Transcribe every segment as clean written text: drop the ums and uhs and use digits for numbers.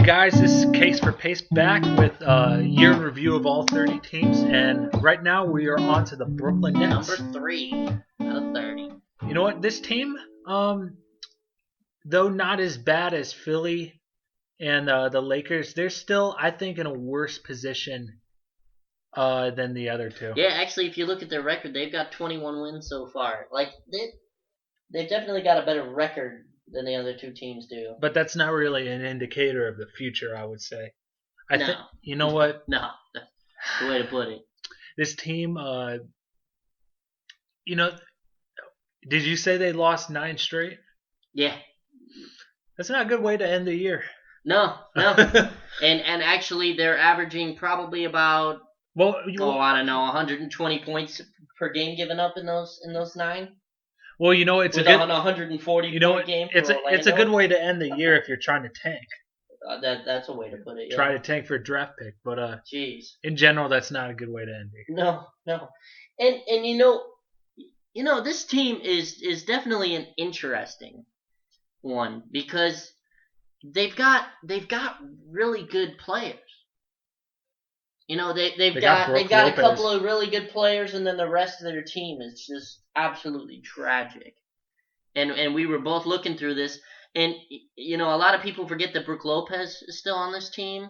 Hey guys, this is Case for Pace back with a year in review of all 30 teams, and right now we are on to the Brooklyn Nets. Number 3 out of 30. You know what? This team, though not as bad as Philly and the Lakers, they're still, I think, in a worse position than the other two. Yeah, actually, if you look at their record, they've got 21 wins so far. Like, they've definitely got a better record than the other two teams do. But that's not really an indicator of the future, I would say. No. You know what? No, that's the way to put it. This team, did you say they lost 9 straight? Yeah. That's not a good way to end the year. No. and actually, they're averaging probably about, I don't know, 120 points per game given up in those 9. Well, you know, it's with a good 140 point game. It's a good way to end the year if you're trying to tank. That's a way to put it. Yeah. Try to tank for a draft pick, but jeez. In general, that's not a good way to end it. No, and this team is definitely an interesting one because they've got really good players. You know, they've got a couple of really good players, and then the rest of their team is just absolutely tragic. And we were both looking through this, and you know, a lot of people forget that Brook Lopez is still on this team,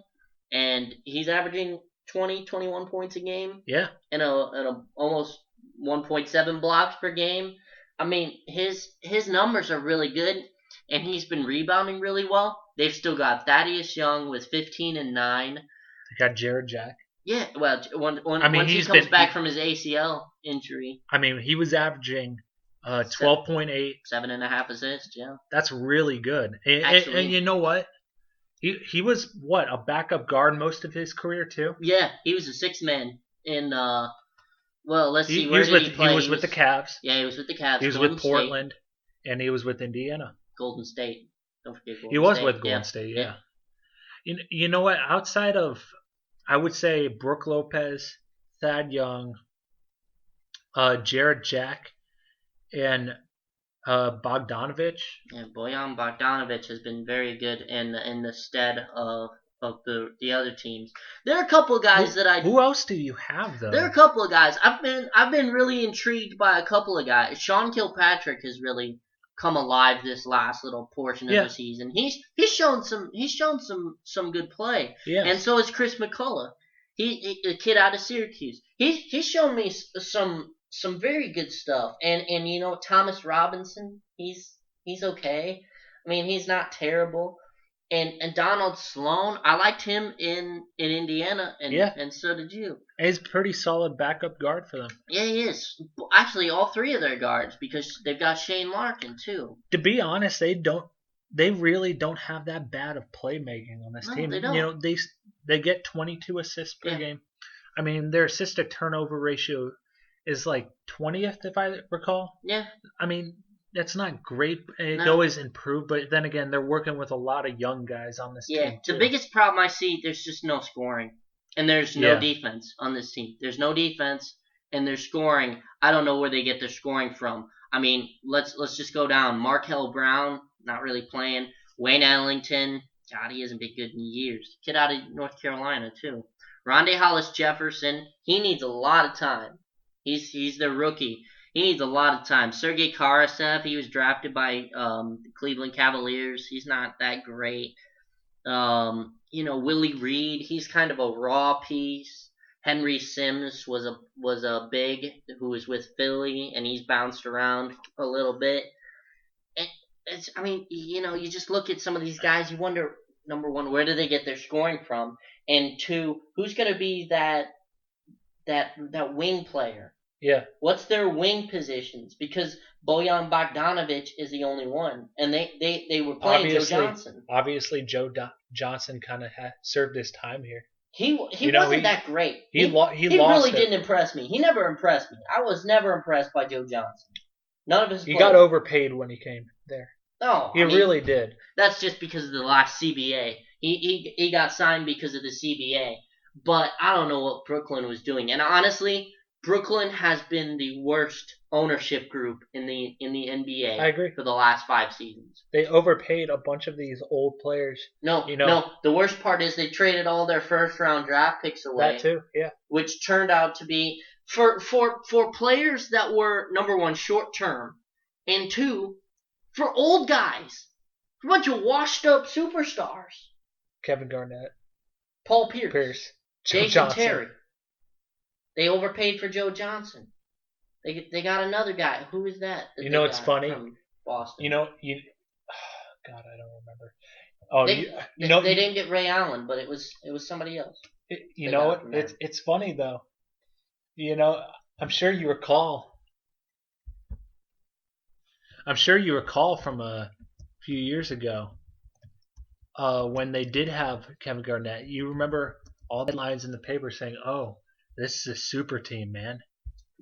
and he's averaging 21 points a game. Yeah. And a almost 1.7 blocks per game. I mean, his numbers are really good, and he's been rebounding really well. They've still got Thaddeus Young with 15 and 9. They got Jared Jack. Yeah, well, once he comes back from his ACL injury. I mean, he was averaging 12.8. 7.5 assists, yeah. That's really good. And you know what? He was, a backup guard most of his career, too? Yeah, he was a sixth man in, let's see, where did he play? He was with the Cavs. Yeah, he was with the Cavs. He was with Portland, and he was with Indiana. Golden State. Don't forget Golden State. He was with Golden State, yeah. You know what? Outside of, I would say, Brook Lopez, Thad Young, Jared Jack, and Bogdanovich. Yeah, Bojan Bogdanovich has been very good in the stead of the other teams. There are a couple of guys Who else do you have though? There are a couple of guys. I've been really intrigued by a couple of guys. Sean Kilpatrick has really come alive this last little portion of the season. He's shown some good play. Yes. And so is Chris McCullough. He a kid out of Syracuse. He's shown me some very good stuff. And you know, Thomas Robinson, he's okay. I mean, he's not terrible. And Donald Sloan, I liked him in Indiana, and so did you. He's a pretty solid backup guard for them. Yeah, he is. Actually, all three of their guards, because they've got Shane Larkin too. To be honest, they really don't have that bad of playmaking on this team. They don't. You know, they get 22 assists per game. I mean, their assist to turnover ratio is like 20th, if I recall. Yeah. I mean, that's not great. It can always improve, but then again, they're working with a lot of young guys on this team. Yeah, the biggest problem I see, there's just no scoring. And there's no defense on this team. There's no defense, and their scoring, I don't know where they get their scoring from. I mean, let's just go down. Markel Brown, not really playing. Wayne Ellington, God, he hasn't been good in years. Kid out of North Carolina, too. Rondae Hollis-Jefferson, he needs a lot of time. He's the rookie. He needs a lot of time. Sergei Karasev, he was drafted by the Cleveland Cavaliers. He's not that great. Willie Reed, he's kind of a raw piece. Henry Sims was a big who was with Philly, and he's bounced around a little bit. You just look at some of these guys, you wonder, number one, where do they get their scoring from? And two, who's going to be that wing player? Yeah. What's their wing positions? Because Bojan Bogdanovich is the only one, and they were playing Joe Johnson. Obviously, Joe Johnson kind of served his time here. He wasn't that great. He really didn't impress me. He never impressed me. I was never impressed by Joe Johnson. None of his. He got overpaid when he came there. No, he really did. That's just because of the last CBA. He got signed because of the CBA. But I don't know what Brooklyn was doing, and honestly, Brooklyn has been the worst ownership group in the NBA I agree. for the last 5 seasons. They overpaid a bunch of these old players. No, You know, no. The worst part is they traded all their first round draft picks away. that too. Yeah. Which turned out to be for players that were, number one, short term, and two, for old guys, a bunch of washed up superstars. Kevin Garnett, Paul Pierce, Joe Jason Johnson. Terry. They overpaid for Joe Johnson. They got another guy. Who is that? You know, it's funny. From Boston. God, I don't remember. Oh, they didn't get Ray Allen, but it was somebody else. It's funny though. I'm sure you recall. From a few years ago, when they did have Kevin Garnett. You remember all the lines in the paper saying, "Oh, this is a super team, man."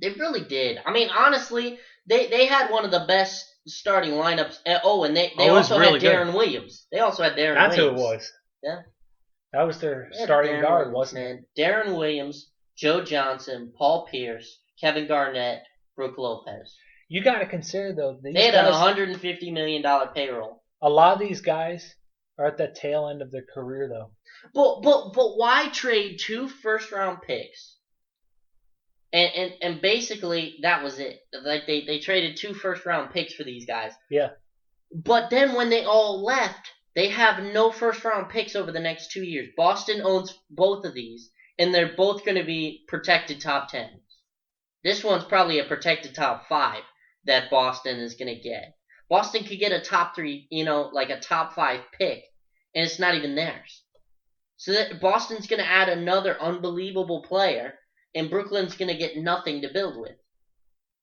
They really did. I mean, honestly, they had one of the best starting lineups. And they also really had Darren good. Williams. They also had Darren That's Williams. who it was. Yeah. That was their They had starting Darren guard, Williams, wasn't it? man. Darren Williams, Joe Johnson, Paul Pierce, Kevin Garnett, Brook Lopez. You got to consider though. They had a $150 million payroll. A lot of these guys are at the tail end of their career though. But why trade 2 first round picks? And basically that was it. Like they traded 2 first round picks for these guys. Yeah. But then when they all left, they have no first round picks over the next 2 years. Boston owns both of these, and they're both going to be protected top 10s. This one's probably a protected top 5 that Boston is going to get. Boston could get a top 3, like a top 5 pick, and it's not even theirs. So that Boston's going to add another unbelievable player, and Brooklyn's going to get nothing to build with.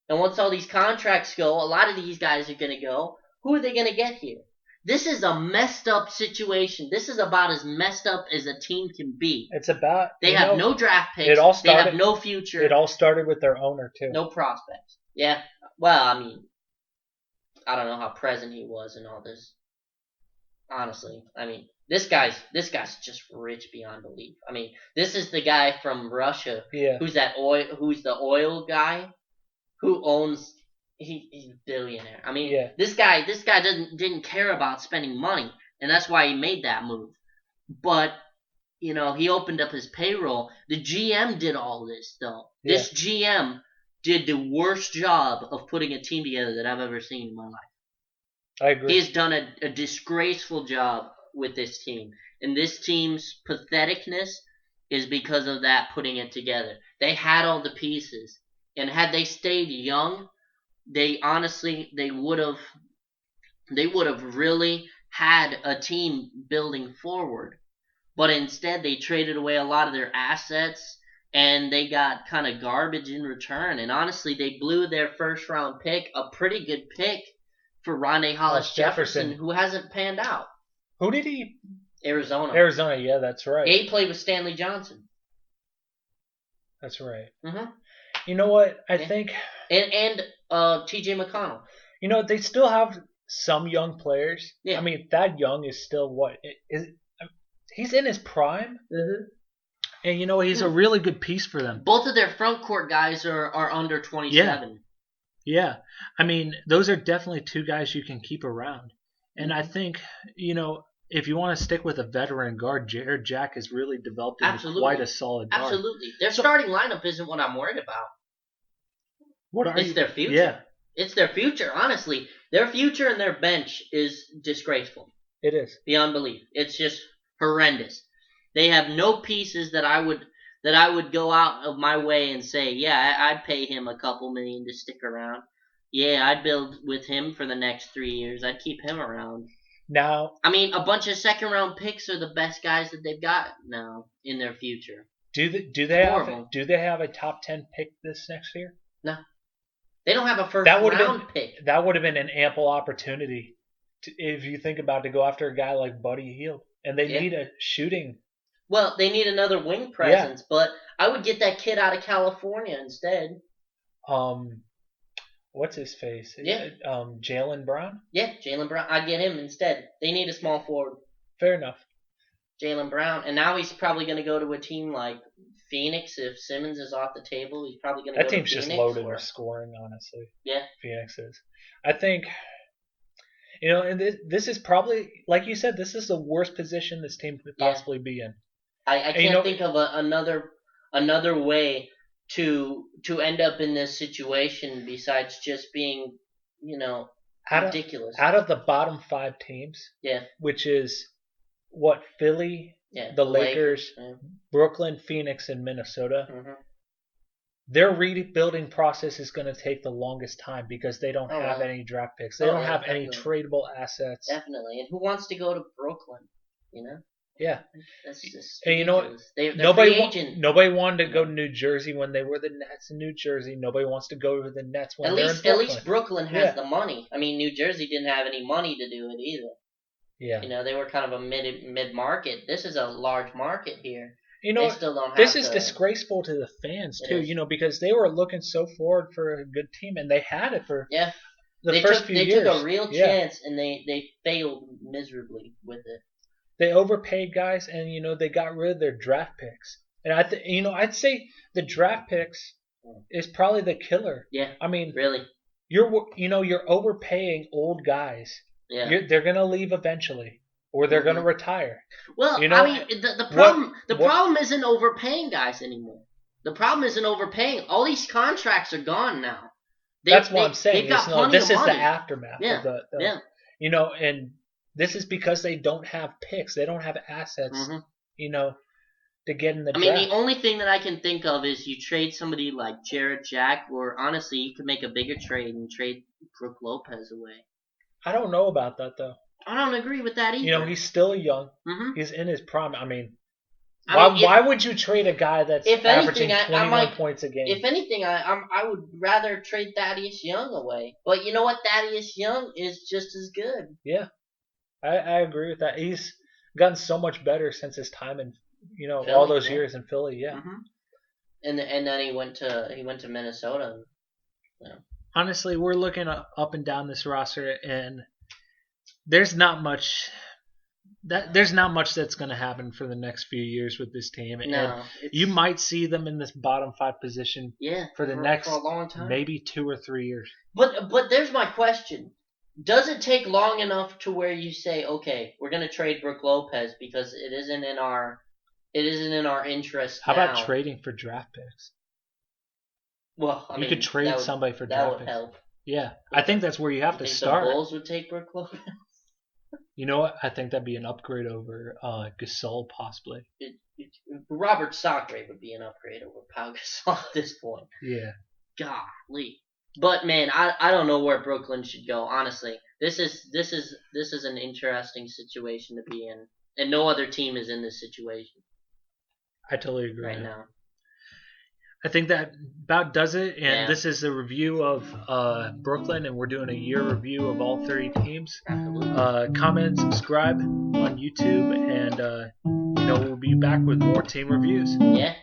And once all these contracts go, a lot of these guys are going to go. Who are they going to get here? This is a messed up situation. This is about as messed up as a team can be. It's about They have no draft picks. They have no future. It all started with their owner too. No prospects. Yeah. Well, I mean, I don't know how present he was in all this. Honestly, I mean, this guy's just rich beyond belief. I mean, this is the guy from Russia. Yeah. Who's the oil guy who owns. He's a billionaire. I mean, yeah. This guy didn't care about spending money, and that's why he made that move. But he opened up his payroll. The GM did all this though. Yeah. This GM did the worst job of putting a team together that I've ever seen in my life. I agree. He's done a disgraceful job with this team, and this team's patheticness is because of that putting it together. They had all the pieces, and had they stayed young, they would have really had a team building forward. But instead they traded away a lot of their assets, and they got kind of garbage in return. And honestly, they blew their first round pick, a pretty good pick, for Rondae Hollis Jefferson, who hasn't panned out. Who did he? Arizona, yeah, that's right. He played with Stanley Johnson. That's right. Mm-hmm. You know what? I think... And T.J. McConnell. They still have some young players. Yeah. I mean, Thad Young is still what? He's in his prime. Mm-hmm. And, he's a really good piece for them. Both of their front court guys are under 27. Yeah. I mean, those are definitely 2 guys you can keep around. And I think, if you want to stick with a veteran guard, Jared Jack has really developed into quite a solid guard. Absolutely. Their starting lineup isn't what I'm worried about. It's their future. Yeah. It's their future, honestly. Their future and their bench is disgraceful. It is. Beyond belief. It's just horrendous. They have no pieces that I would go out of my way and say, yeah, I'd pay him a couple million to stick around. Yeah, I'd build with him for the next 3 years. I'd keep him around. Now, I mean, a bunch of second-round picks are the best guys that they've got now in their future. Do they have a top 10 pick this next year? No. They don't have a first-round pick. That would have been an ample opportunity, if you think about it, to go after a guy like Buddy Hield. And they need a shooting. Well, they need another wing presence, but I would get that kid out of California instead. What's his face? Yeah. Jaylen Brown? Yeah, Jaylen Brown. I'd get him instead. They need a small forward. Fair enough. Jaylen Brown, and now he's probably going to go to a team like Phoenix if Simmons is off the table. He's probably going to That go to team's Phoenix. just loaded with scoring, honestly. Yeah. Phoenix is. I think, and this is probably, like you said, this is the worst position this team could possibly be in. I can't think of another way to end up in this situation besides just being, ridiculous. Out of the bottom 5 teams, which is what, Philly, the Lakers, Brooklyn, Phoenix, and Minnesota. Mm-hmm. Their rebuilding process is going to take the longest time because they don't have any draft picks. They don't have any tradable assets. Definitely. And who wants to go to Brooklyn? Yeah. That's just and ridiculous. Nobody wanted to go to New Jersey when they were the Nets in New Jersey. Nobody wants to go to the Nets when they're in Brooklyn. At least Brooklyn has the money. I mean, New Jersey didn't have any money to do it either. Yeah. They were kind of a mid-market. This is a large market here. They still don't have this is disgraceful to the fans too, because they were looking so forward for a good team and they had it for the first few years. They took a real chance and they failed miserably with it. They overpaid guys and they got rid of their draft picks. And I'd say the draft picks is probably the killer. Yeah. I mean, really. You're overpaying old guys. Yeah. They're going to leave eventually. Or they're going to retire. Well, the problem isn't overpaying guys anymore. The problem isn't overpaying. All these contracts are gone now. That's what I'm saying. This is money. The aftermath. Yeah. Of and this is because they don't have picks. They don't have assets. Mm-hmm. To get in the draft. I mean, the only thing that I can think of is you trade somebody like Jared Jack, or honestly, you could make a bigger trade and trade Brook Lopez away. I don't know about that though. I don't agree with that either. He's still young. Mm-hmm. He's in his prime. I mean, why would you trade a guy that's averaging 21 points a game? If anything, I would rather trade Thaddeus Young away. But you know what? Thaddeus Young is just as good. Yeah, I agree with that. He's gotten so much better since his time in Philly, all those years in Philly. Yeah. Mm-hmm. And then he went to Minnesota. Honestly, we're looking up and down this roster and. There's not much that's going to happen for the next few years with this team. No, you might see them in this bottom 5 position for a long time. Maybe 2 or 3 years. But there's my question. Does it take long enough to where you say, okay, we're going to trade Brook Lopez because it isn't in our interest How about trading for draft picks? Well, you could trade somebody for draft picks. That would help. Yeah, I think that's where you have to start. The Bulls would take Brook Lopez? You know what? I think that'd be an upgrade over Gasol, possibly. Robert Sacre would be an upgrade over Pau Gasol at this point. Yeah. Golly. But man, I don't know where Brooklyn should go. Honestly, this is an interesting situation to be in, and no other team is in this situation. I totally agree right now. I think that about does it, and this is a review of Brooklyn, and we're doing a year review of all 30 teams. Comment, subscribe on YouTube, and we'll be back with more team reviews. Yeah.